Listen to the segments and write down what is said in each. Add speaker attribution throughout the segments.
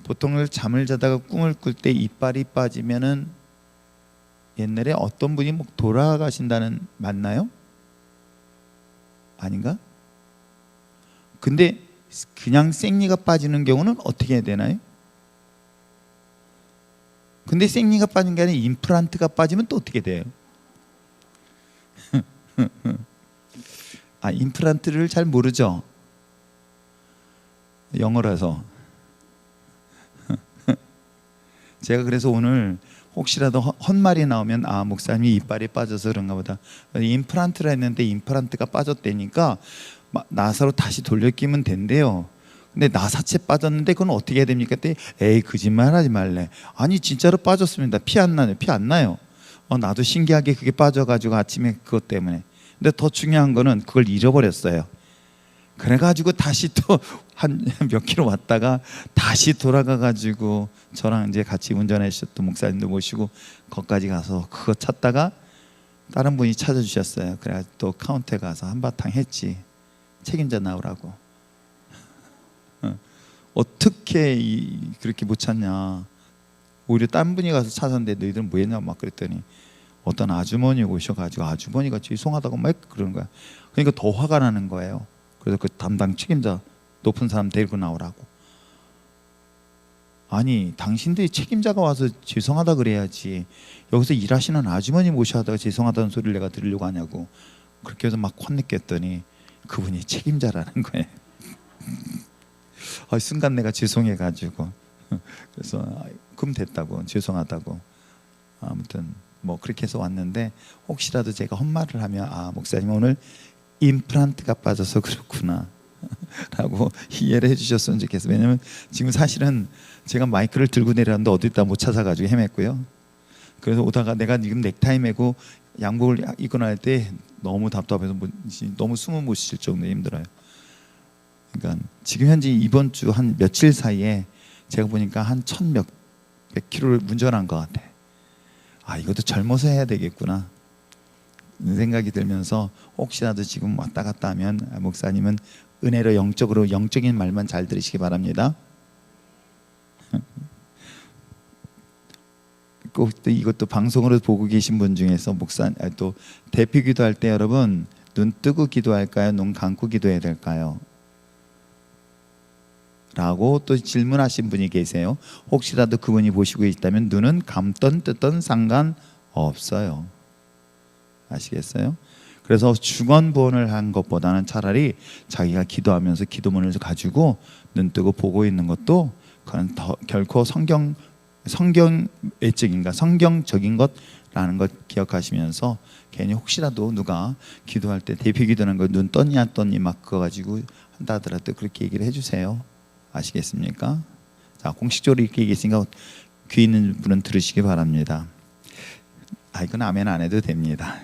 Speaker 1: 보통 잠을 자다가 꿈을 꿀 때 이빨이 빠지면은 옛날에 어떤 분이 뭐 돌아가신다는 맞나요? 아닌가? 근데 그냥 생리가 빠지는 경우는 어떻게 해야 되나요? 근데 생리가 빠진 게 아니라 임플란트가 빠지면 또 어떻게 돼요? 아, 임플란트를 잘 모르죠? 영어라서. 제가 그래서 오늘 혹시라도 헛말이 나오면 아, 목사님이 이빨이 빠져서 그런가 보다. 임플란트라 했는데 임플란트가 빠졌다니까 나사로 다시 돌려 끼면 된대요. 근데 나사채 빠졌는데 그건 어떻게 해야 됩니까? 그때 에이, 거짓말하지 말래. 아니, 진짜로 빠졌습니다. 피 안 나요. 피 안 나요. 나도 신기하게 그게 빠져가지고 아침에 그것 때문에. 근데 더 중요한 거는 그걸 잃어버렸어요. 그래가지고 다시 또 한 몇 킬로 왔다가 다시 돌아가가지고 저랑 이제 같이 운전해 주셨던 목사님도 모시고 거기까지 가서 그거 찾다가 다른 분이 찾아주셨어요. 그래가지고 또 카운터에 가서 한바탕 했지. 책임져 나오라고. 어떻게 그렇게 못 찾냐. 오히려 딴 분이 가서 찾았는데 너희들은 뭐 했냐 막 그랬더니 어떤 아주머니 오셔가지고 아주머니가 죄송하다고 막 그러는 거야. 그러니까 더 화가 나는 거예요. 그래서 그 담당 책임자 높은 사람 데리고 나오라고. 아니, 당신들이 책임자가 와서 죄송하다 그래야지 여기서 일하시는 아주머니 모셔다가 죄송하다는 소리를 내가 들으려고 하냐고. 그렇게 해서 막 혼냈겠더니 그분이 책임자라는 거예요. 순간 내가 죄송해가지고 그래서 그럼 됐다고, 죄송하다고. 아무튼 뭐 그렇게 해서 왔는데 혹시라도 제가 헛말을 하면 아, 목사님 오늘 임플란트가 빠져서 그렇구나 라고 이해를 해주셨으면 좋겠어요. 왜냐면 지금 사실은 제가 마이크를 들고 내려왔는데 어디 있다 못 찾아가지고 헤맸고요. 그래서 오다가 내가 지금 넥타이 메고 양복을 입고 나갈 때 너무 답답해서 너무 숨을 못 쉴 정도로 힘들어요. 그러니까 지금 현재 이번 주 한 며칠 사이에 제가 보니까 한 1,100몇 킬로를 운전한 것 같아. 아, 이것도 젊어서 해야 되겠구나 생각이 들면서 혹시라도 지금 왔다 갔다 하면 목사님은 은혜로 영적인 말만 잘 들으시기 바랍니다. 꼭 또 이것도 방송으로 보고 계신 분 중에서 또 대피 기도할 때 여러분 눈 뜨고 기도할까요? 눈 감고 기도해야 될까요? 라고 또 질문하신 분이 계세요. 혹시라도 그분이 보시고 있다면 눈은 감던 뜨던 상관없어요. 아시겠어요? 그래서 중언부언을 한 것보다는 차라리 자기가 기도하면서 기도문을 가지고 눈 뜨고 보고 있는 것도 그건 결코 성경 외적인가 성경적인 것라는 것 기억하시면서 괜히 혹시라도 누가 기도할 때 대피 기도하는 거 눈 떴니 안 떴니 막 그거 가지고 한다 하더라도 그렇게 얘기를 해주세요. 아시겠습니까? 자, 공식적으로 이렇게 얘기했으니까 귀 있는 분은 들으시기 바랍니다. 이건 아멘 안 해도 됩니다.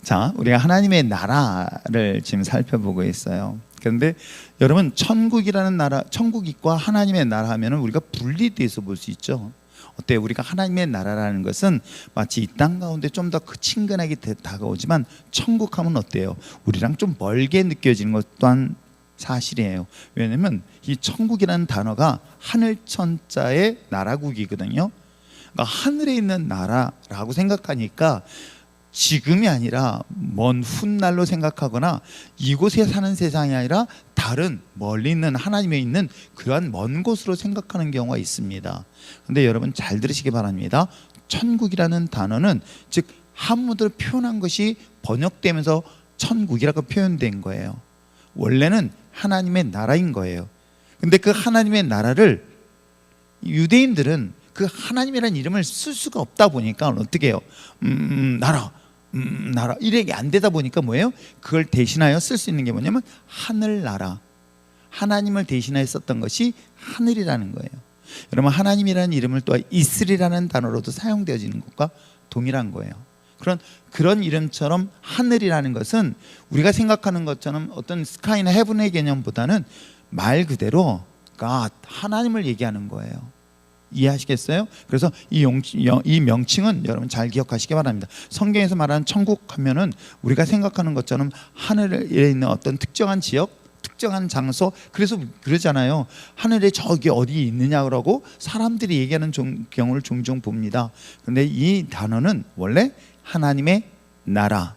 Speaker 1: 자, 우리가 하나님의 나라를 지금 살펴보고 있어요. 그런데 여러분, 천국이라는 나라, 천국과 하나님의 나라 하면은 우리가 분리돼서 볼 수 있죠. 어때요? 우리가 하나님의 나라라는 것은 마치 이 땅 가운데 좀 더 친근하게 다가오지만 천국 하면 어때요? 우리랑 좀 멀게 느껴지는 것 또한 사실이에요. 왜냐하면 이 천국이라는 단어가 하늘천자의 나라국이거든요. 그러니까 하늘에 있는 나라라고 생각하니까 지금이 아니라 먼 훗날로 생각하거나 이곳에 사는 세상이 아니라 다른 멀리 있는 하나님에 있는 그러한 먼 곳으로 생각하는 경우가 있습니다. 그런데 여러분 잘 들으시기 바랍니다. 천국이라는 단어는 즉 한문으로 표현한 것이 번역되면서 천국이라고 표현된 거예요. 원래는 하나님의 나라인 거예요. 근데 그 하나님의 나라를 유대인들은 그 하나님이라는 이름을 쓸 수가 없다 보니까 어떻게 해요? 나라 이렇게 안 되다 보니까 뭐예요? 그걸 대신하여 쓸 수 있는 게 뭐냐면 하늘나라, 하나님을 대신하여 썼던 것이 하늘이라는 거예요. 여러분, 하나님이라는 이름을 또 이슬이라는 단어로도 사용되어지는 것과 동일한 거예요. 그런 이름처럼 하늘이라는 것은 우리가 생각하는 것처럼 어떤 스카이나 헤븐의 개념보다는 말 그대로 God, 하나님을 얘기하는 거예요. 이해하시겠어요? 그래서 이 명칭은 여러분 잘 기억하시기 바랍니다. 성경에서 말하는 천국 하면은 우리가 생각하는 것처럼 하늘에 있는 어떤 특정한 지역, 특정한 장소, 그래서 그러잖아요. 하늘에 저기 어디 있느냐고 사람들이 얘기하는 경우를 종종 봅니다. 근데 이 단어는 원래 하나님의 나라,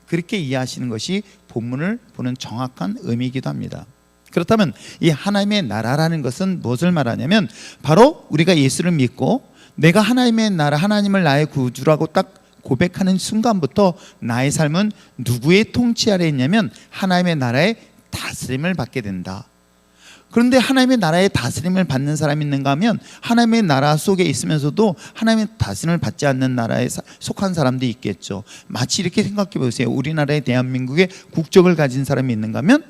Speaker 1: 그렇게 이해하시는 것이 본문을 보는 정확한 의미이기도 합니다. 그렇다면 이 하나님의 나라라는 것은 무엇을 말하냐면 바로 우리가 예수를 믿고 내가 하나님의 나라, 하나님을 나의 구주라고 딱 고백하는 순간부터 나의 삶은 누구의 통치 아래에 있냐면 하나님의 나라의 다스림을 받게 된다. 그런데 하나님의 나라의 다스림을 받는 사람이 있는가 하면 하나님의 나라 속에 있으면서도 하나님의 다스림을 받지 않는 나라에 속한 사람도 있겠죠. 마치 이렇게 생각해 보세요. 우리나라의 대한민국의 국적을 가진 사람이 있는가 하면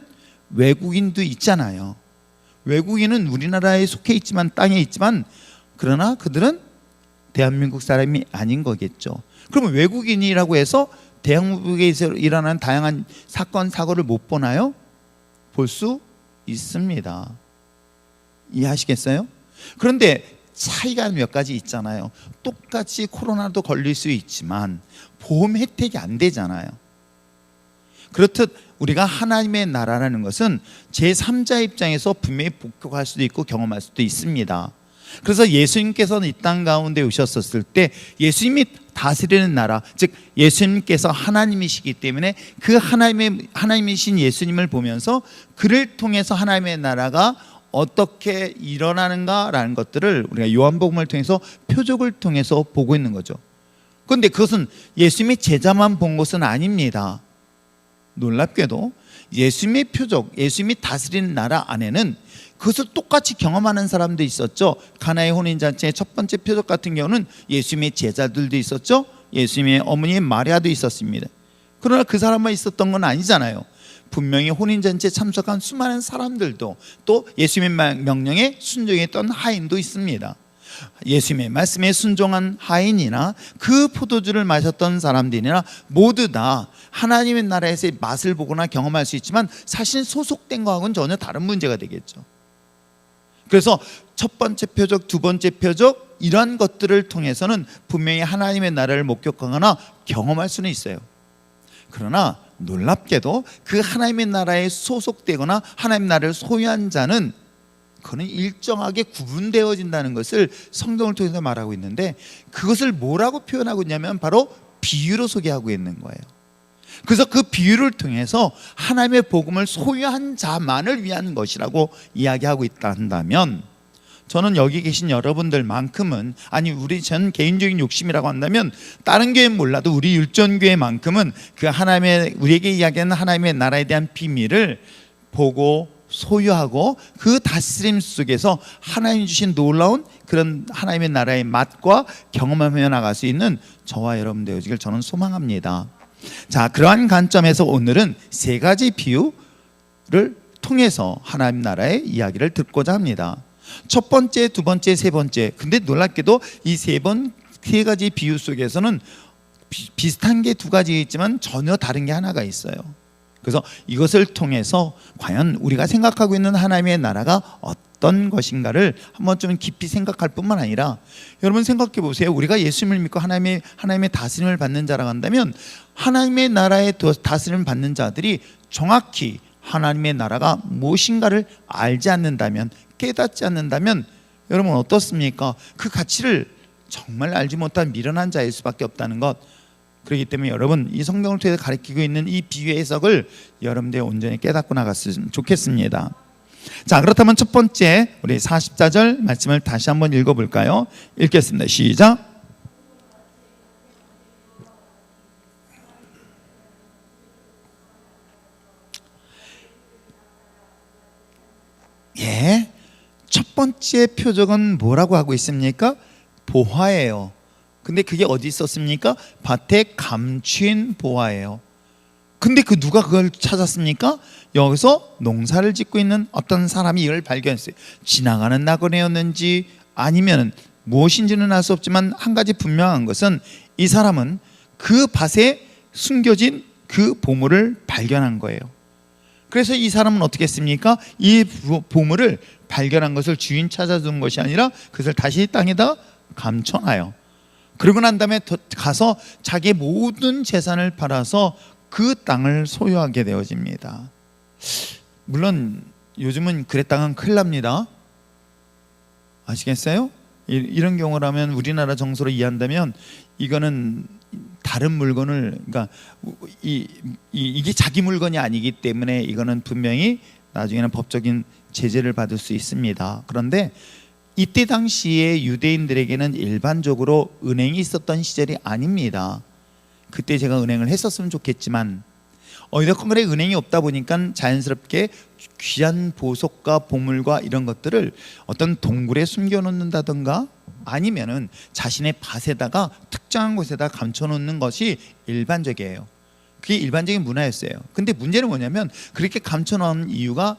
Speaker 1: 외국인도 있잖아요. 외국인은 우리나라에 속해 있지만, 땅에 있지만, 그러나 그들은 대한민국 사람이 아닌 거겠죠. 그러면 외국인이라고 해서 대한민국에서 일어나는 다양한 사건 사고를 못 보나요? 볼 수 있습니다. 이해하시겠어요? 그런데 차이가 몇 가지 있잖아요. 똑같이 코로나도 걸릴 수 있지만 보험 혜택이 안 되잖아요. 그렇듯 우리가 하나님의 나라라는 것은 제3자 입장에서 분명히 복용할 수도 있고 경험할 수도 있습니다. 그래서 예수님께서는 이 땅 가운데 오셨었을 때 예수님이 다스리는 나라, 즉 예수님께서 하나님이시기 때문에 그 하나님이신 예수님을 보면서 그를 통해서 하나님의 나라가 어떻게 일어나는가라는 것들을 우리가 요한복음을 통해서 표적을 통해서 보고 있는 거죠. 그런데 그것은 예수님의 제자만 본 것은 아닙니다. 놀랍게도 예수님의 표적, 예수님이 다스리는 나라 안에는 그것을 똑같이 경험하는 사람도 있었죠. 가나의 혼인잔치의 첫 번째 표적 같은 경우는 예수님의 제자들도 있었죠. 예수님의 어머니 마리아도 있었습니다. 그러나 그 사람만 있었던 건 아니잖아요. 분명히 혼인잔치에 참석한 수많은 사람들도, 또 예수님의 명령에 순종했던 하인도 있습니다. 예수님의 말씀에 순종한 하인이나 그 포도주를 마셨던 사람들이나 모두 다 하나님의 나라에서의 맛을 보거나 경험할 수 있지만 사실 소속된 거하고는 전혀 다른 문제가 되겠죠. 그래서 첫 번째 표적, 두 번째 표적, 이러한 것들을 통해서는 분명히 하나님의 나라를 목격하거나 경험할 수는 있어요. 그러나 놀랍게도 그 하나님의 나라에 소속되거나 하나님의 나라를 소유한 자는 그는 일정하게 구분되어진다는 것을 성경을 통해서 말하고 있는데, 그것을 뭐라고 표현하고 있냐면 바로 비유로 소개하고 있는 거예요. 그래서 그 비유를 통해서 하나님의 복음을 소유한 자만을 위한 것이라고 이야기하고 있다 한다면, 저는 여기 계신 여러분들만큼은, 아니 전 개인적인 욕심이라고 한다면 다른 교회는 몰라도 우리 율전교회만큼은 그 하나님의, 우리에게 이야기하는 하나님의 나라에 대한 비밀을 보고 소유하고 그 다스림 속에서 하나님 주신 놀라운 그런 하나님의 나라의 맛과 경험하며 나갈 수 있는 저와 여러분 되어지길 저는 소망합니다. 자, 그러한 관점에서 오늘은 세 가지 비유를 통해서 하나님 나라의 이야기를 듣고자 합니다. 첫 번째, 두 번째, 세 번째. 근데 놀랍게도 이 세 가지 비유 속에서는 비슷한 게 두 가지 있지만 전혀 다른 게 하나가 있어요. 그래서 이것을 통해서 과연 우리가 생각하고 있는 하나님의 나라가 어떤 것인가를 한번 좀 깊이 생각할 뿐만 아니라, 여러분 생각해 보세요. 우리가 예수님을 믿고 하나님의 다스림을 받는 자라고 한다면, 하나님의 나라의 다스림을 받는 자들이 정확히 하나님의 나라가 무엇인가를 알지 않는다면, 깨닫지 않는다면 여러분 어떻습니까? 그 가치를 정말 알지 못한 미련한 자일 수밖에 없다는 것. 그렇기 때문에 여러분, 이 성경을 통해서 가르치고 있는 이 비유의 해석을 여러분들이 온전히 깨닫고 나갔으면 좋겠습니다. 자, 그렇다면 첫 번째 우리 44절 말씀을 다시 한번 읽어볼까요? 읽겠습니다. 시작. 예, 첫 번째 표적은 뭐라고 하고 있습니까? 보화예요. 근데 그게 어디 있었습니까? 밭에 감추인 보화예요. 근데 누가 그걸 찾았습니까? 여기서 농사를 짓고 있는 어떤 사람이 이걸 발견했어요. 지나가는 나그네였는지 아니면 무엇인지는 알 수 없지만 한 가지 분명한 것은 이 사람은 그 밭에 숨겨진 그 보물을 발견한 거예요. 그래서 이 사람은 어떻게 했습니까? 이 보물을 발견한 것을 주인 찾아준 것이 아니라 그것을 다시 땅에다 감춰놔요. 그러고 난 다음에 가서 자기의 모든 재산을 팔아서 그 땅을 소유하게 되어집니다. 물론 요즘은 그랬다간 큰일 납니다. 아시겠어요? 이런 경우라면 우리나라 정서로 이해한다면 이거는 다른 물건을, 그러니까 이게 자기 물건이 아니기 때문에 이거는 분명히 나중에는 법적인 제재를 받을 수 있습니다. 그런데 이때 당시에 유대인들에게는 일반적으로 은행이 있었던 시절이 아닙니다. 그때 제가 은행을 했었으면 좋겠지만 어디다건가에 은행이 없다 보니까 자연스럽게 귀한 보석과 보물과 이런 것들을 어떤 동굴에 숨겨놓는다든가 아니면은 자신의 밭에다가 특정한 곳에다 감춰놓는 것이 일반적이에요. 그게 일반적인 문화였어요. 근데 문제는 뭐냐면 그렇게 감춰놓은 이유가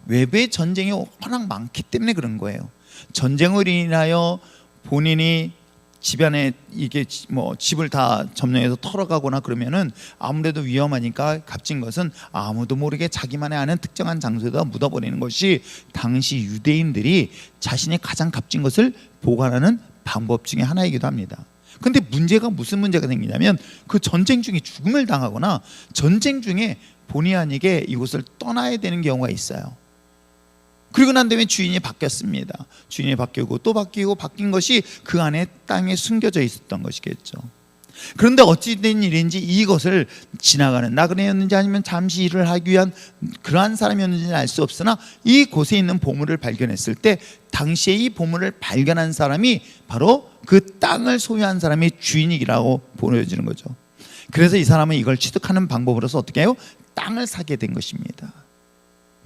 Speaker 1: 외부의 전쟁이 워낙 많기 때문에 그런 거예요. 전쟁으로 인하여 본인이 집안에 이게 뭐 집을 다 점령해서 털어가거나 그러면은 아무래도 위험하니까 값진 것은 아무도 모르게 자기만의 아는 특정한 장소에다 묻어버리는 것이 당시 유대인들이 자신의 가장 값진 것을 보관하는 방법 중에 하나이기도 합니다. 근데 문제가 무슨 문제가 생기냐면 그 전쟁 중에 죽음을 당하거나 전쟁 중에 본의 아니게 이곳을 떠나야 되는 경우가 있어요. 그리고 난 다음에 주인이 바뀌었습니다. 주인이 바뀌고 또 바뀌고 바뀐 것이 그 안에 땅에 숨겨져 있었던 것이겠죠. 그런데 어찌된 일인지 이것을 지나가는 나그네였는지 아니면 잠시 일을 하기 위한 그러한 사람이었는지는 알 수 없으나 이곳에 있는 보물을 발견했을 때 당시에 이 보물을 발견한 사람이 바로 그 땅을 소유한 사람이 주인이라고 보여지는 거죠. 그래서 이 사람은 이걸 취득하는 방법으로서 어떻게 해요? 땅을 사게 된 것입니다.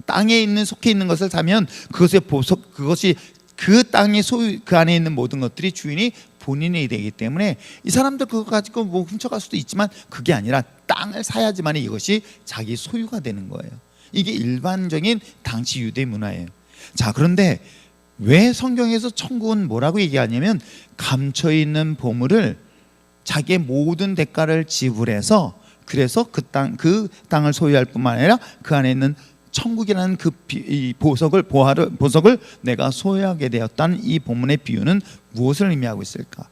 Speaker 1: 땅에 있는 속해 있는 것을 사면 그것의 보석, 그것이 그 땅의 소유, 그 안에 있는 모든 것들이 주인이 본인이 되기 때문에 이 사람들 그거 가지고 뭐 훔쳐갈 수도 있지만 그게 아니라 땅을 사야지만 이것이 자기 소유가 되는 거예요. 이게 일반적인 당시 유대 문화예요. 자, 그런데 왜 성경에서 천국은 뭐라고 얘기하냐면 감춰 있는 보물을 자기의 모든 대가를 지불해서 그래서 그 땅을 소유할 뿐만 아니라 그 안에 있는 천국이라는 그 보석을 내가 소유하게 되었다는 이 본문의 비유는 무엇을 의미하고 있을까?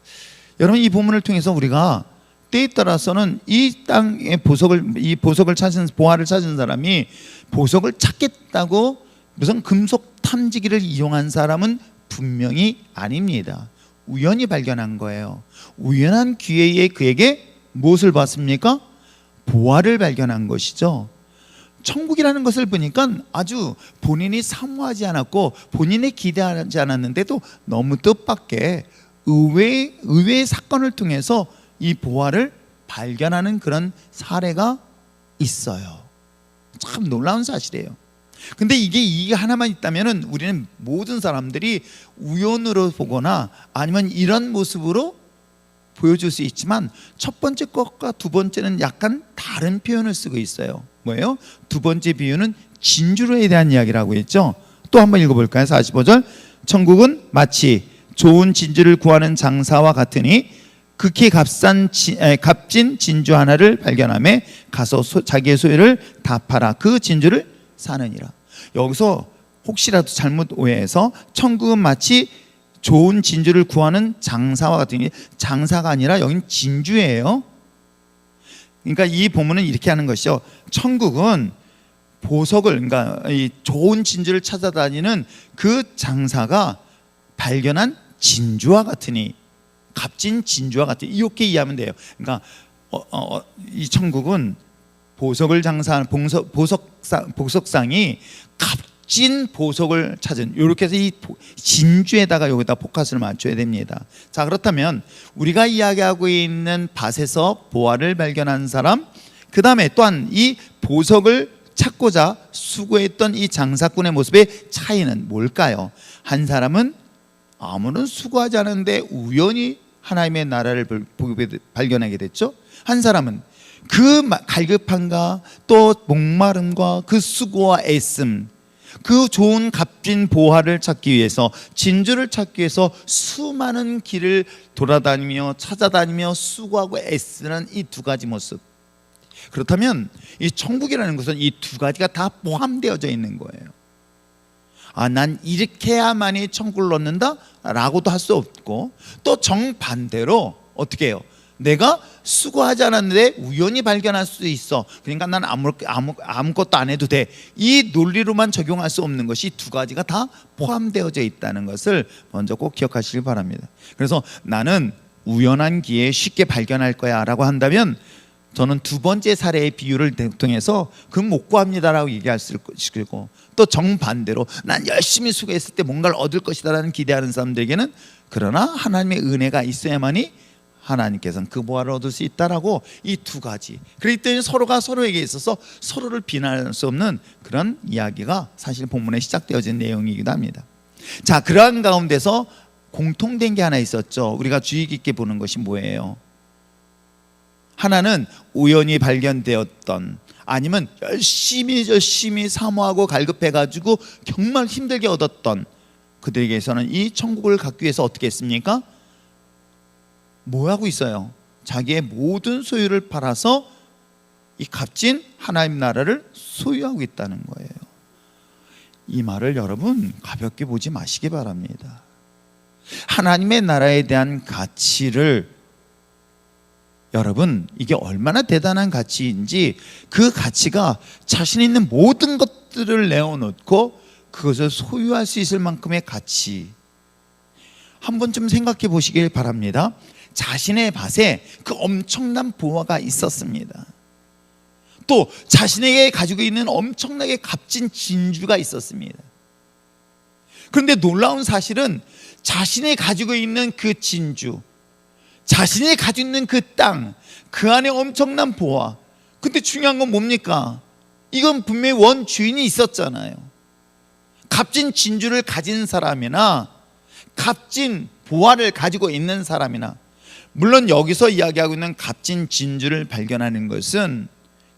Speaker 1: 여러분, 이 본문을 통해서 우리가 때에 따라서는 이 땅의 보석을 찾은 보화를 찾은 사람이 보석을 찾겠다고 무슨 금속 탐지기를 이용한 사람은 분명히 아닙니다. 우연히 발견한 거예요. 우연한 기회에 그에게 무엇을 봤습니까? 보화를 발견한 것이죠. 천국이라는 것을 보니까 아주 본인이 사모하지 않았고 본인이 기대하지 않았는데도 너무 뜻밖의 의외의 사건을 통해서 이 보화를 발견하는 그런 사례가 있어요. 참 놀라운 사실이에요. 근데 이게 하나만 있다면 우리는 모든 사람들이 우연으로 보거나 아니면 이런 모습으로 보여줄 수 있지만 첫 번째 것과 두 번째는 약간 다른 표현을 쓰고 있어요. 뭐예요? 두 번째 비유는 진주에 대한 이야기라고 했죠. 또 한번 읽어볼까요? 45절. 천국은 마치 좋은 진주를 구하는 장사와 같으니 극히 값진 진주 하나를 발견하며 가서 자기의 소유를 다 팔아 그 진주를 사느니라. 여기서 혹시라도 잘못 오해해서 천국은 마치 좋은 진주를 구하는 장사와 같으니 장사가 아니라 여긴 진주예요. 그러니까 이 본문은 이렇게 하는 것이죠. 천국은 보석을, 그러니까 이 좋은 진주를 찾아다니는 그 장사가 발견한 진주와 같으니, 값진 진주와 같으니, 이렇게 이해하면 돼요. 그러니까 이 천국은 보석을 장사하는 보석상이 값진 보석을 찾은, 이렇게 해서 이 진주에다가 여기다 포커스를 맞춰야 됩니다. 자, 그렇다면 우리가 이야기하고 있는 밭에서 보화를 발견한 사람, 그 다음에 또한 이 보석을 찾고자 수고했던 이 장사꾼의 모습의 차이는 뭘까요? 한 사람은 아무런 수고하지 않았는데 우연히 하나님의 나라를 발견하게 됐죠. 한 사람은 그 갈급함과 또 목마름과 그 수고와 애씀, 그 좋은 값진 보화를 찾기 위해서, 진주를 찾기 위해서 수많은 길을 돌아다니며 찾아다니며 수고하고 애쓰는 이 두 가지 모습. 그렇다면 이 천국이라는 것은 이 두 가지가 다 포함되어져 있는 거예요. 아, 난 이렇게 해야만이 천국을 얻는다? 라고도 할 수 없고, 또 정반대로 어떻게 해요? 내가 수고하지 않았는데 우연히 발견할 수도 있어. 그러니까 난 아무것도 안 해도 돼. 이 논리로만 적용할 수 없는 것이 두 가지가 다 포함되어져 있다는 것을 먼저 꼭 기억하시길 바랍니다. 그래서 나는 우연한 기회에 쉽게 발견할 거야 라고 한다면, 저는 두 번째 사례의 비유를 통해서 그 못 구합니다라고 얘기할 수 있고, 또 정반대로 난 열심히 수고했을 때 뭔가를 얻을 것이다라는 기대하는 사람들에게는, 그러나 하나님의 은혜가 있어야만이 하나님께서는 그 보화를 얻을 수 있다라고, 이 두 가지, 그렇기 때문에 서로가 서로에게 있어서 서로를 비난할 수 없는 그런 이야기가 사실 본문에 시작되어진 내용이기도 합니다. 자, 그러한 가운데서 공통된 게 하나 있었죠. 우리가 주의 깊게 보는 것이 뭐예요? 하나는 우연히 발견되었던, 아니면 열심히 사모하고 갈급해가지고 정말 힘들게 얻었던 그들에게서는 이 천국을 갖기 위해서 어떻게 했습니까? 뭐 하고 있어요? 자기의 모든 소유를 팔아서 이 값진 하나님 나라를 소유하고 있다는 거예요. 이 말을 여러분 가볍게 보지 마시기 바랍니다. 하나님의 나라에 대한 가치를, 여러분 이게 얼마나 대단한 가치인지, 그 가치가 자신 있는 모든 것들을 내어놓고 그것을 소유할 수 있을 만큼의 가치, 한 번쯤 생각해 보시길 바랍니다. 자신의 밭에 그 엄청난 보화가 있었습니다. 또 자신에게 가지고 있는 엄청나게 값진 진주가 있었습니다. 그런데 놀라운 사실은 자신이 가지고 있는 그 진주, 자신이 가지고 있는 그 땅, 그 안에 엄청난 보화, 근데 중요한 건 뭡니까? 이건 분명히 원주인이 있었잖아요. 값진 진주를 가진 사람이나 값진 보화를 가지고 있는 사람이나, 물론 여기서 이야기하고 있는 값진 진주를 발견하는 것은,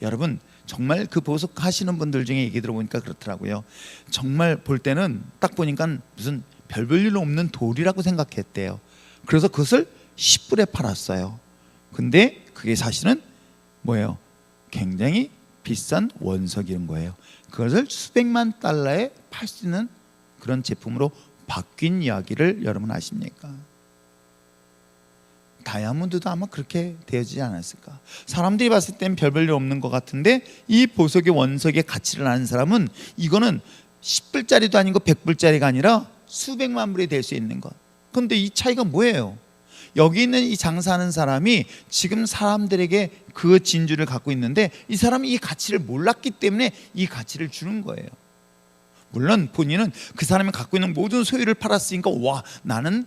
Speaker 1: 여러분 정말 그 보석하시는 분들 중에 얘기 들어보니까 그렇더라고요. 정말 볼 때는 딱 보니까 무슨 별 볼 일 없는 돌이라고 생각했대요. 그래서 그것을 10불에 팔았어요. 근데 그게 사실은 뭐예요? 굉장히 비싼 원석인 거예요. 그것을 수백만 달러에 팔 수 있는 그런 제품으로 바뀐 이야기를 여러분 아십니까? 다이아몬드도 아마 그렇게 되어지지 않았을까? 사람들이 봤을 땐 별 볼 일 없는 것 같은데, 이 보석의 원석의 가치를 아는 사람은 이거는 10불짜리도 아니고 100불짜리가 아니라 수백만 불이 될 수 있는 것. 그런데 이 차이가 뭐예요? 여기 있는 이 장사하는 사람이 지금 사람들에게 그 진주를 갖고 있는데, 이 사람이 이 가치를 몰랐기 때문에 이 가치를 주는 거예요. 물론 본인은 그 사람이 갖고 있는 모든 소유를 팔았으니까 와, 나는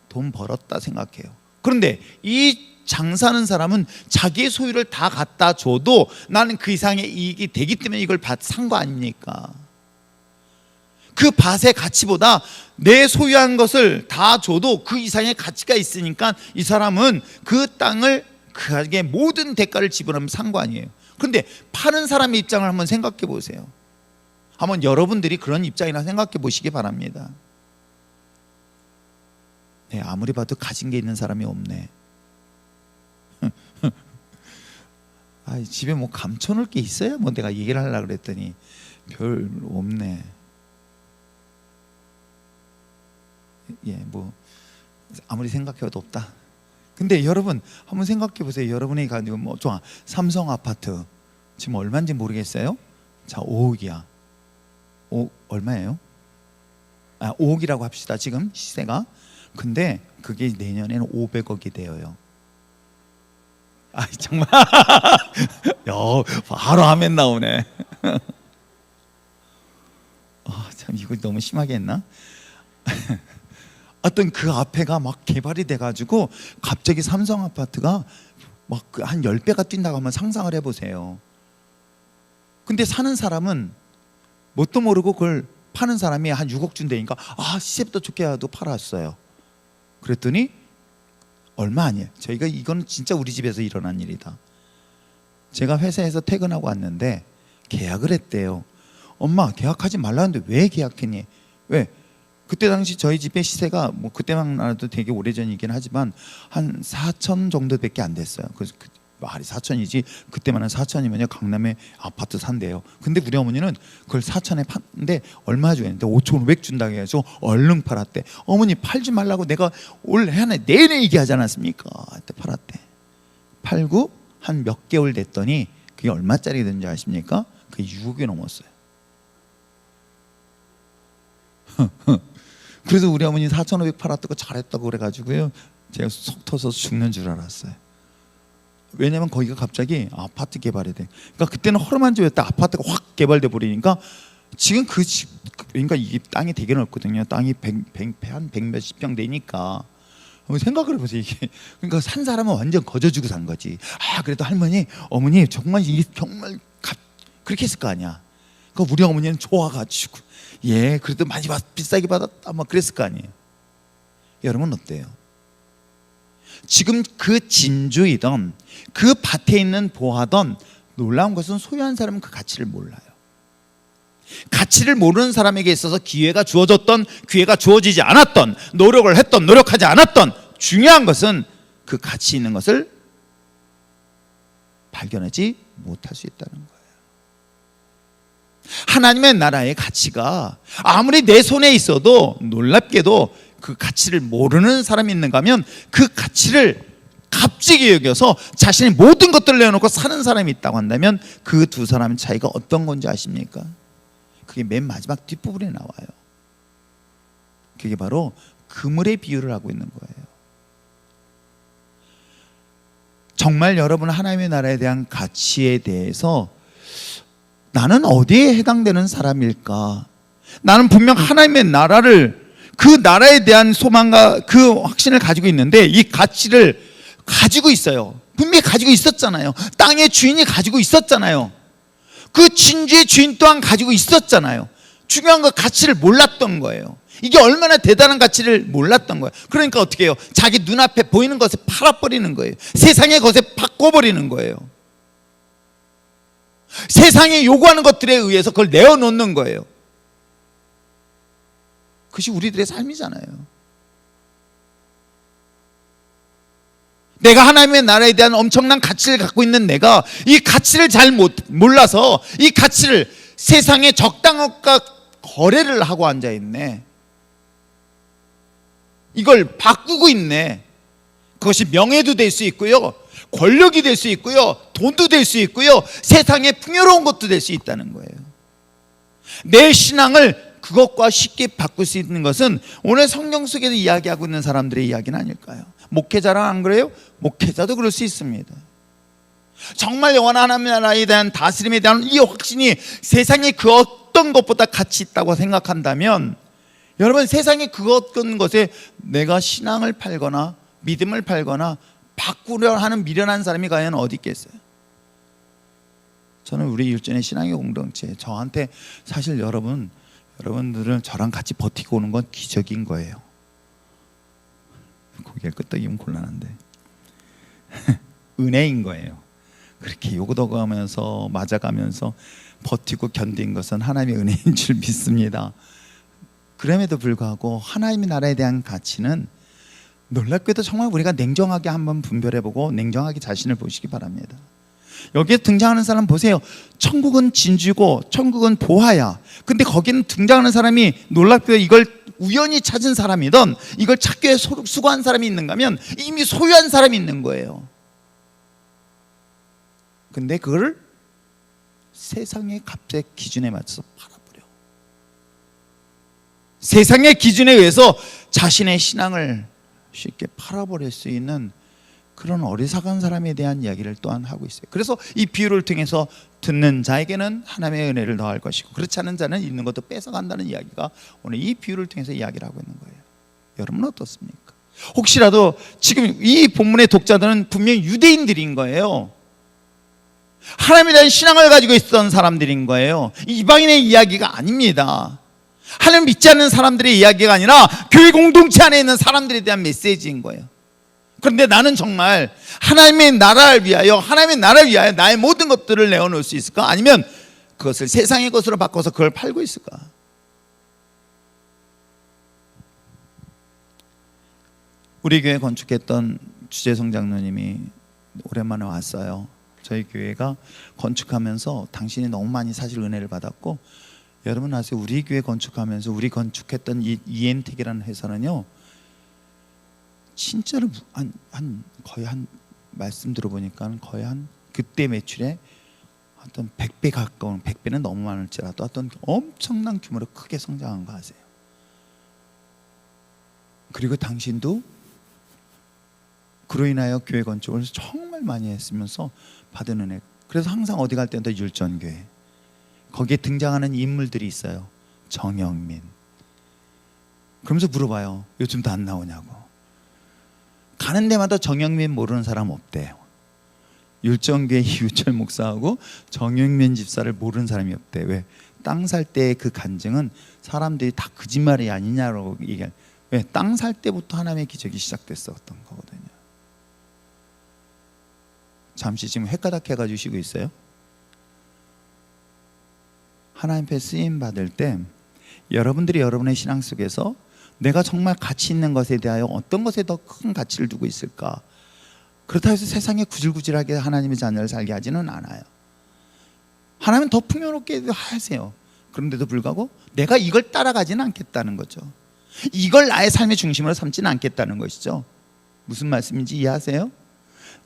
Speaker 1: 돈 벌었다 생각해요. 그런데 이 장사하는 사람은 자기의 소유를 다 갖다 줘도 나는 그 이상의 이익이 되기 때문에 이걸 산 거 아닙니까? 그 밭의 가치보다 내 소유한 것을 다 줘도 그 이상의 가치가 있으니까 이 사람은 그 땅을, 그에게 모든 대가를 지불하면 산 거 아니에요. 그런데 파는 사람의 입장을 한번 생각해 보세요. 한번 여러분들이 그런 입장이나 생각해 보시기 바랍니다. 네, 아무리 봐도 가진 게 있는 사람이 없네. 아, 집에 뭐 감춰놓을 게 있어야 뭐 내가 얘기를 하려고 그랬더니 별 없네. 예, 뭐 아무리 생각해도 없다. 근데 여러분 한번 생각해 보세요. 여러분이 가지고 뭐 좋아, 삼성 아파트 지금 얼마인지 모르겠어요. 자, 5억이야. 얼마예요? 5억이라고 합시다. 지금 시세가. 근데 그게 내년에는 500억이 되어요. 아, 정말 바로 화면 나오네. 참 이거 너무 심하게 했나? 어떤 그 앞에가 막 개발이 돼가지고 갑자기 삼성 아파트가 막 한 10배가 뛴다고 한번 상상을 해보세요. 근데 사는 사람은 뭣도 모르고 그걸 파는 사람이 한 6억 준다니까, 아, 시세부터 좋게 해도 팔았어요. 그랬더니 얼마 아니에요. 저희가 이건 진짜 우리 집에서 일어난 일이다. 제가 회사에서 퇴근하고 왔는데 계약을 했대요. 엄마, 계약하지 말라는데 왜 계약했니? 왜? 그때 당시 저희 집의 시세가 뭐 그때만 알아도 되게 오래전이긴 하지만 한 4천 정도밖에 안 됐어요. 그래서 말이 4천이지, 그때만 한 4천이면요 강남에 아파트 산대요. 근데 우리 어머니는 그걸 4천에 팠는데 얼마 주겠는데 5,500 준다고 해서 얼른 팔았대. 어머니 팔지 말라고 내가 올 해내 내내 얘기하지 않았습니까? 그때 팔았대. 팔고 한 몇 개월 됐더니 그게 얼마짜리 된지 아십니까? 그게 6억이 넘었어요. 그래서 우리 어머니 4,500 팔았다고 잘했다고 그래가지고요, 제가 속 터서 죽는 줄 알았어요. 왜냐면 거기가 갑자기 아파트 개발이 돼. 그러니까 그때는 허름한 집이었다 아파트가 확 개발돼 버리니까 지금 그 집, 그러니까 이게 땅이 되게 넓거든요. 땅이 한 100몇십 평 되니까 생각을 해보세요. 이게 그러니까 산 사람은 완전 거저주고 산 거지. 아 그래도 할머니, 어머니 정말 이게 정말 그렇게 했을 거 아니야. 그러니까 우리 어머니는 좋아가지고 예 그래도 많이 비싸게 받았다 막 그랬을 거 아니에요. 여러분 어때요? 지금 그 진주이던 그 밭에 있는 보하던 놀라운 것은 소유한 사람은 그 가치를 몰라요. 가치를 모르는 사람에게 있어서 기회가 주어졌던, 기회가 주어지지 않았던, 노력을 했던, 노력하지 않았던, 중요한 것은 그 가치 있는 것을 발견하지 못할 수 있다는 거예요. 하나님의 나라의 가치가 아무리 내 손에 있어도 놀랍게도 그 가치를 모르는 사람이 있는가 하면 그 가치를 값지게 여겨서 자신의 모든 것들을 내어놓고 사는 사람이 있다고 한다면 그 두 사람의 차이가 어떤 건지 아십니까? 그게 맨 마지막 뒷부분에 나와요. 그게 바로 그물의 비유를 하고 있는 거예요. 정말 여러분 하나님의 나라에 대한 가치에 대해서 나는 어디에 해당되는 사람일까? 나는 분명 하나님의 나라를, 그 나라에 대한 소망과 그 확신을 가지고 있는데 이 가치를 가지고 있어요. 분명히 가지고 있었잖아요. 땅의 주인이 가지고 있었잖아요. 그 진주의 주인 또한 가지고 있었잖아요. 중요한 건 가치를 몰랐던 거예요. 이게 얼마나 대단한 가치를 몰랐던 거예요. 그러니까 어떻게 해요? 자기 눈앞에 보이는 것에 팔아버리는 거예요. 세상의 것에 바꿔버리는 거예요. 세상이 요구하는 것들에 의해서 그걸 내어놓는 거예요. 그것이 우리들의 삶이잖아요. 내가 하나님의 나라에 대한 엄청난 가치를 갖고 있는 내가 이 가치를 잘 몰라서 이 가치를 세상의 적당함과 거래를 하고 앉아있네. 이걸 바꾸고 있네. 그것이 명예도 될 수 있고요, 권력이 될 수 있고요, 돈도 될 수 있고요, 세상의 풍요로운 것도 될 수 있다는 거예요. 내 신앙을 그것과 쉽게 바꿀 수 있는 것은 오늘 성경 속에서 이야기하고 있는 사람들의 이야기는 아닐까요? 목회자랑 안 그래요? 목회자도 그럴 수 있습니다. 정말 영원한 하나님의 나라에 대한 다스림에 대한 이 확신이 세상에 그 어떤 것보다 가치 있다고 생각한다면 여러분 세상에 그 어떤 것에 내가 신앙을 팔거나 믿음을 팔거나 바꾸려 하는 미련한 사람이 과연 어디 있겠어요? 저는 우리 율전의 신앙의 공동체, 저한테 사실 여러분들은 저랑 같이 버티고 오는 건 기적인 거예요. 고개를 끄덕이면 곤란한데 은혜인 거예요. 그렇게 요구도가면서 맞아가면서 버티고 견딘 것은 하나님의 은혜인 줄 믿습니다. 그럼에도 불구하고 하나님의 나라에 대한 가치는 놀랍게도 정말 우리가 냉정하게 한번 분별해보고 냉정하게 자신을 보시기 바랍니다. 여기에 등장하는 사람 보세요. 천국은 진주고 천국은 보화야. 근데 거기는 등장하는 사람이 놀랍게도 이걸 우연히 찾은 사람이든 이걸 찾기 위해 수고한 사람이 있는가 하면 이미 소유한 사람이 있는 거예요. 근데 그걸 세상의 값의 기준에 맞춰서 팔아버려. 세상의 기준에 의해서 자신의 신앙을 쉽게 팔아버릴 수 있는 그런 어리석은 사람에 대한 이야기를 또한 하고 있어요. 그래서 이 비유를 통해서 듣는 자에게는 하나님의 은혜를 더할 것이고 그렇지 않은 자는 있는 것도 뺏어간다는 이야기가 오늘 이 비유를 통해서 이야기를 하고 있는 거예요. 여러분은 어떻습니까? 혹시라도 지금 이 본문의 독자들은 분명히 유대인들인 거예요. 하나님에 대한 신앙을 가지고 있었던 사람들인 거예요. 이방인의 이야기가 아닙니다. 하나님 믿지 않는 사람들의 이야기가 아니라 교회 공동체 안에 있는 사람들에 대한 메시지인 거예요. 그런데 나는 정말 하나님의 나라를 위하여 나의 모든 것들을 내어놓을 수 있을까? 아니면 그것을 세상의 것으로 바꿔서 그걸 팔고 있을까? 우리 교회 건축했던 주재성 장로님이 오랜만에 왔어요. 저희 교회가 건축하면서 당신이 너무 많이 사실 은혜를 받았고, 여러분 아세요? 우리 교회 건축하면서 우리 건축했던 이 EM택이라는 회사는요, 진짜로 거의 한 말씀 들어보니까 거의 한 그때 매출에 어떤 100배 가까운, 100배는 너무 많을지라도 어떤 엄청난 규모로 크게 성장한 거 아세요? 그리고 당신도 그로 인하여 교회 건축을 정말 많이 했으면서 받은 은혜. 그래서 항상 어디 갈 때마다 율전교회, 거기에 등장하는 인물들이 있어요. 정영민. 그러면서 물어봐요. 요즘도 안 나오냐고. 가는 데마다 정영민 모르는 사람 없대요. 율전교회 이유철 목사하고 정영민 집사를 모르는 사람이 없대. 왜? 땅 살 때의 그 간증은 사람들이 다 거짓말이 아니냐고 얘기해. 왜? 땅 살 때부터 하나님의 기적이 시작됐었던 거거든요. 잠시 지금 헷가닥 해가지고 있어요. 하나님 앞에 쓰임 받을 때 여러분들이 여러분의 신앙 속에서 내가 정말 가치 있는 것에 대하여 어떤 것에 더 큰 가치를 두고 있을까? 그렇다고 해서 세상에 구질구질하게 하나님의 자녀를 살게 하지는 않아요. 하나님은 더 풍요롭게 하세요. 그런데도 불구하고 내가 이걸 따라가지는 않겠다는 거죠. 이걸 나의 삶의 중심으로 삼지는 않겠다는 것이죠. 무슨 말씀인지 이해하세요?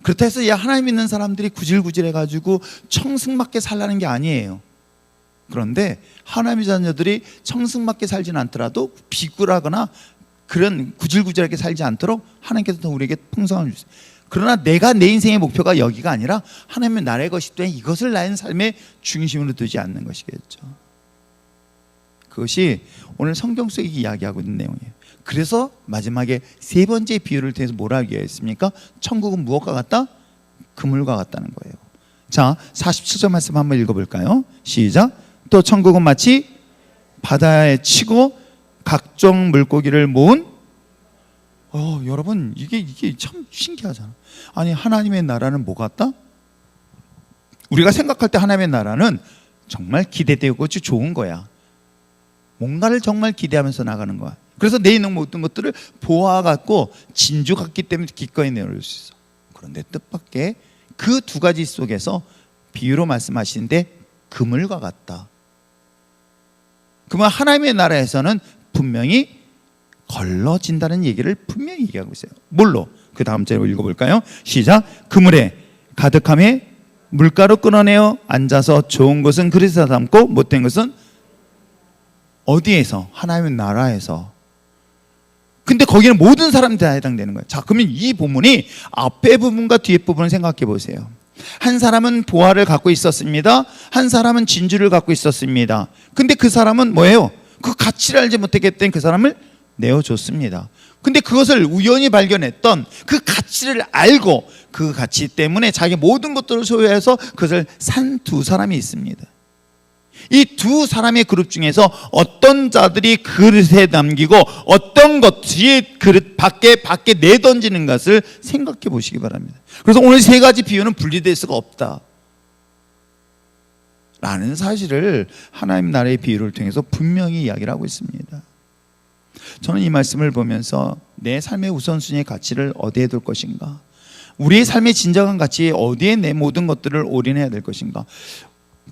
Speaker 1: 그렇다 해서 하나님 믿는 사람들이 구질구질해가지고 청승맞게 살라는 게 아니에요. 그런데 하나님의 자녀들이 청승맞게 살지는 않더라도 비굴하거나 그런 구질구질하게 살지 않도록 하나님께서 더 우리에게 풍성함을 주세요. 그러나 내가 내 인생의 목표가 여기가 아니라 하나님의 나라의 것이기 때문에 이것을 나의 삶의 중심으로 두지 않는 것이겠죠. 그것이 오늘 성경 속에 이야기하고 있는 내용이에요. 그래서 마지막에 세 번째 비유를 통해서 뭐라고 얘기했습니까? 천국은 무엇과 같다? 그물과 같다는 거예요. 자, 47절 말씀 한번 읽어볼까요? 시작. 또 천국은 마치 바다에 치고 각종 물고기를 모은 여러분 이게 참 신기하잖아. 아니 하나님의 나라는 뭐 같다? 우리가 생각할 때 하나님의 나라는 정말 기대되고 좋은 거야. 뭔가를 정말 기대하면서 나가는 거야. 그래서 내 있는 모든 것들을 보아갖고 진주 같기 때문에 기꺼이 내어올 수 있어. 그런데 뜻밖의 그 두 가지 속에서 비유로 말씀하시는데 그물과 같다. 그러면 하나님의 나라에서는 분명히 걸러진다는 얘기를 분명히 얘기하고 있어요. 뭘로? 그 다음 절을 읽어볼까요? 시작. 그물에 가득함에 물가로 끌어내어 앉아서 좋은 것은 그릇에 담고 못된 것은 어디에서? 하나님의 나라에서. 근데 거기는 모든 사람들이 다 해당되는 거예요. 자, 그러면 이 본문이 앞에 부분과 뒤에 부분을 생각해 보세요. 한 사람은 보화를 갖고 있었습니다. 한 사람은 진주를 갖고 있었습니다. 근데 그 사람은 뭐예요? 그 가치를 알지 못했기 때문에 그 사람을 내어줬습니다. 근데 그것을 우연히 발견했던 그 가치를 알고 그 가치 때문에 자기 모든 것들을 소유해서 그것을 산 두 사람이 있습니다. 이 두 사람의 그룹 중에서 어떤 자들이 그릇에 남기고 어떤 것이 그릇 밖에 내던지는 것을 생각해 보시기 바랍니다. 그래서 오늘 세 가지 비유는 분리될 수가 없다 라는 사실을 하나님 나라의 비유를 통해서 분명히 이야기를 하고 있습니다. 저는 이 말씀을 보면서 내 삶의 우선순위의 가치를 어디에 둘 것인가, 우리의 삶의 진정한 가치 어디에 내 모든 것들을 올인해야 될 것인가.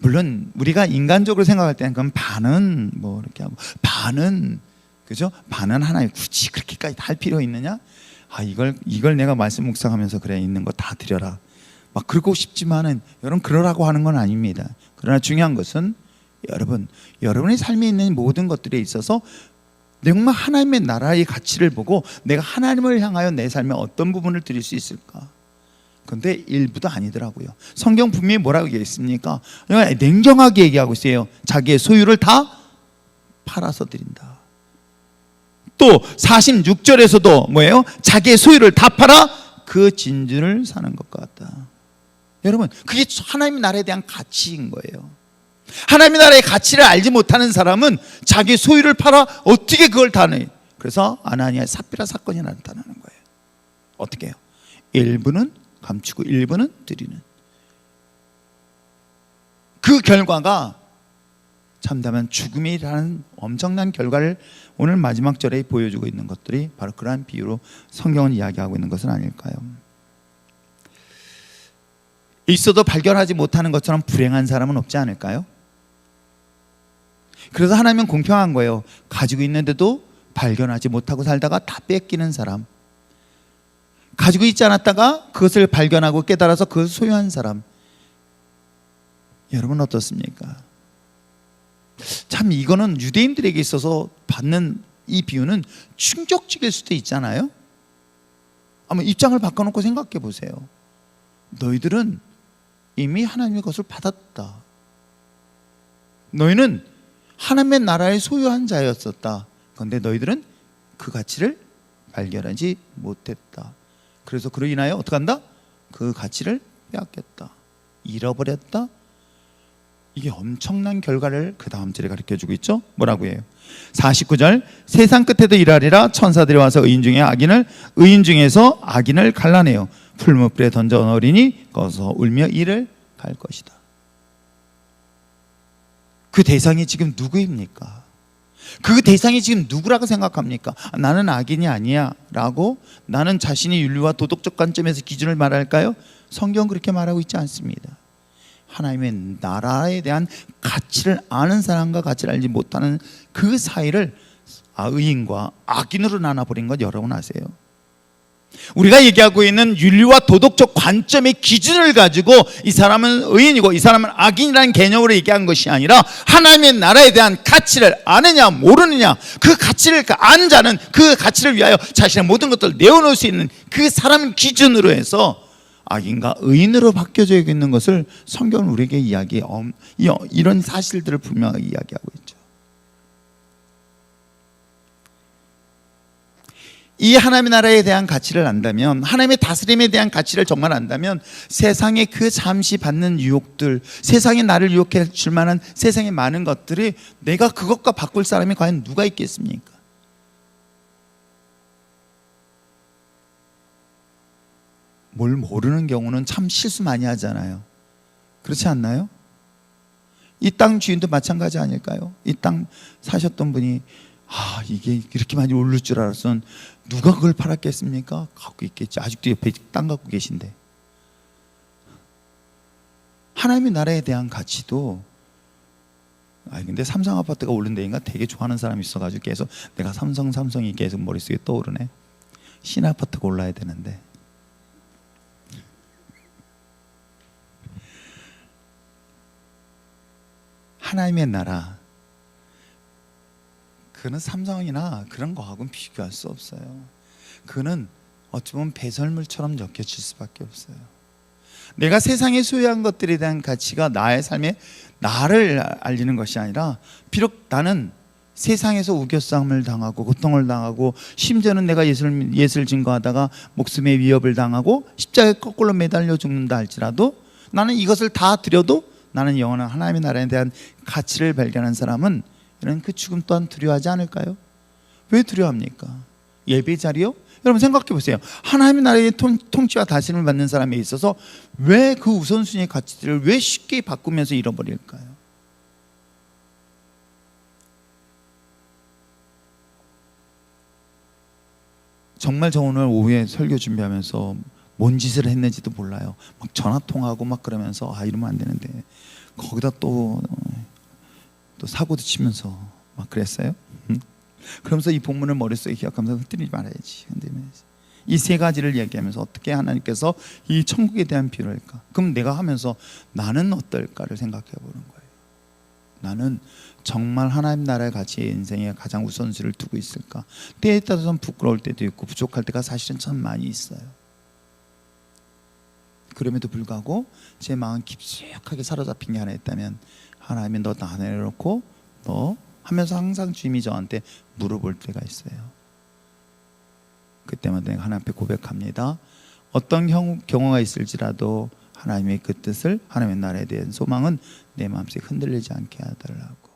Speaker 1: 물론 우리가 인간적으로 생각할 때는 그럼 반은 뭐 이렇게 하고 반은 그죠? 반은 하나님 굳이 그렇게까지 할 필요 있느냐? 이걸 내가 말씀 묵상하면서 그래 있는 거 다 드려라 막 그러고 싶지만은 여러분 그러라고 하는 건 아닙니다. 그러나 중요한 것은 여러분의 삶에 있는 모든 것들에 있어서 정말 하나님의 나라의 가치를 보고 내가 하나님을 향하여 내 삶의 어떤 부분을 드릴 수 있을까? 그런데 일부도 아니더라고요. 성경 분명히 뭐라고 얘기했습니까? 냉정하게 얘기하고 있어요. 자기의 소유를 다 팔아서 드린다. 또 46절에서도 뭐예요? 자기의 소유를 다 팔아 그 진주를 사는 것 같다. 여러분 그게 하나님의 나라에 대한 가치인 거예요. 하나님의 나라의 가치를 알지 못하는 사람은 자기 소유를 팔아 어떻게 그걸 다 내? 그래서 아나니아 삽비라 사건이 나타나는 거예요. 어떻게 해요? 일부는 감추고 일부는 드리는. 그 결과가 참다면 죽음이라는 엄청난 결과를 오늘 마지막 절에 보여주고 있는 것들이 바로 그러한 비유로 성경은 이야기하고 있는 것은 아닐까요? 있어도 발견하지 못하는 것처럼 불행한 사람은 없지 않을까요? 그래서 하나님은 공평한 거예요. 가지고 있는데도 발견하지 못하고 살다가 다 뺏기는 사람, 가지고 있지 않았다가 그것을 발견하고 깨달아서 그것을 소유한 사람. 여러분 어떻습니까? 참 이거는 유대인들에게 있어서 받는 이 비유는 충격적일 수도 있잖아요. 한번 입장을 바꿔놓고 생각해 보세요. 너희들은 이미 하나님의 것을 받았다. 너희는 하나님의 나라의 소유한 자였었다. 그런데 너희들은 그 가치를 발견하지 못했다. 그래서 그로 인하여 어떻게 한다? 그 가치를 빼앗겼다. 잃어버렸다. 이게 엄청난 결과를 그 다음 절에 가르쳐주고 있죠. 뭐라고 해요? 49절 세상 끝에도 일하리라. 천사들이 와서 의인 중에 악인을, 의인 중에서 악인을 갈라내요. 풀무불에 던져 넣으리니 거기서 울며 이를 갈 것이다. 그 대상이 지금 누구입니까? 그 대상이 지금 누구라고 생각합니까? 나는 악인이 아니야 라고 나는 자신의 윤리와 도덕적 관점에서 기준을 말할까요? 성경은 그렇게 말하고 있지 않습니다. 하나님의 나라에 대한 가치를 아는 사람과 가치를 알지 못하는 그 사이를 의인과 악인으로 나눠버린 것 여러분 아세요? 우리가 얘기하고 있는 윤리와 도덕적 관점의 기준을 가지고 이 사람은 의인이고 이 사람은 악인이라는 개념으로 얘기한 것이 아니라 하나님의 나라에 대한 가치를 아느냐 모르느냐, 그 가치를 아는 자는 그 가치를 위하여 자신의 모든 것들을 내어놓을 수 있는 그 사람 기준으로 해서 악인과 의인으로 바뀌어져 있는 것을 성경은 우리에게 이런 사실들을 분명하게 이야기하고 있죠. 이 하나님의 나라에 대한 가치를 안다면, 하나님의 다스림에 대한 가치를 정말 안다면 세상의 그 잠시 받는 유혹들, 세상에 나를 유혹해 줄 만한 세상의 많은 것들이 내가 그것과 바꿀 사람이 과연 누가 있겠습니까? 뭘 모르는 경우는 참 실수 많이 하잖아요. 그렇지 않나요? 이 땅 주인도 마찬가지 아닐까요? 이 땅 사셨던 분이 이게 이렇게 많이 오를 줄 알았으면 누가 그걸 팔았겠습니까? 갖고 있겠지. 아직도 옆에 땅 갖고 계신데. 하나님의 나라에 대한 가치도 근데 삼성 아파트가 오른 데인가 되게 좋아하는 사람이 있어가지고 계속 내가 삼성이 계속 머릿속에 떠오르네. 신 아파트가 올라야 되는데. 하나님의 나라, 그는 삼성이나 그런 거하고는 비교할 수 없어요. 그는 어찌 보면 배설물처럼 엮여질 수밖에 없어요. 내가 세상에 소유한 것들에 대한 가치가 나의 삶에 나를 알리는 것이 아니라, 비록 나는 세상에서 우겨싸움을 당하고 고통을 당하고 심지어는 내가 예수를 증거하다가 목숨의 위협을 당하고 십자가에 거꾸로 매달려 죽는다 할지라도 나는 이것을 다 드려도 나는 영원한 하나님의 나라에 대한 가치를 발견한 사람은 이런 그 죽음 또한 두려워하지 않을까요? 왜 두려워합니까? 예배 자리요? 여러분 생각해 보세요. 하나님의 나라의 통치와 다스림을 받는 사람에 있어서 왜 그 우선순위의 가치들을 왜 쉽게 바꾸면서 잃어버릴까요? 정말 저 오늘 오후에 설교 준비하면서 뭔 짓을 했는지도 몰라요. 막 전화 통화하고 막 그러면서 이러면 안 되는데 거기다 또 사고도 치면서 막 그랬어요. 그러면서 이 본문을 머릿속에 기억하면서 흔들리지 말아야지. 이 세 가지를 얘기하면서 어떻게 하나님께서 이 천국에 대한 비유를 할까? 그럼 내가 하면서 나는 어떨까를 생각해 보는 거예요. 나는 정말 하나님 나라의 가치에 인생에 가장 우선순위를 두고 있을까? 때에 따라서는 부끄러울 때도 있고 부족할 때가 사실은 참 많이 있어요. 그럼에도 불구하고 제 마음 깊숙하게 사로잡힌 게 하나 있다면, 하나님이 너 나 내려놓고 너 하면서 항상 주님이 저한테 물어볼 때가 있어요. 그때마다 내가 하나님 앞에 고백합니다. 어떤 경우가 있을지라도 하나님의 그 뜻을, 하나님의 나라에 대한 소망은 내 마음속에 흔들리지 않게 해달라고.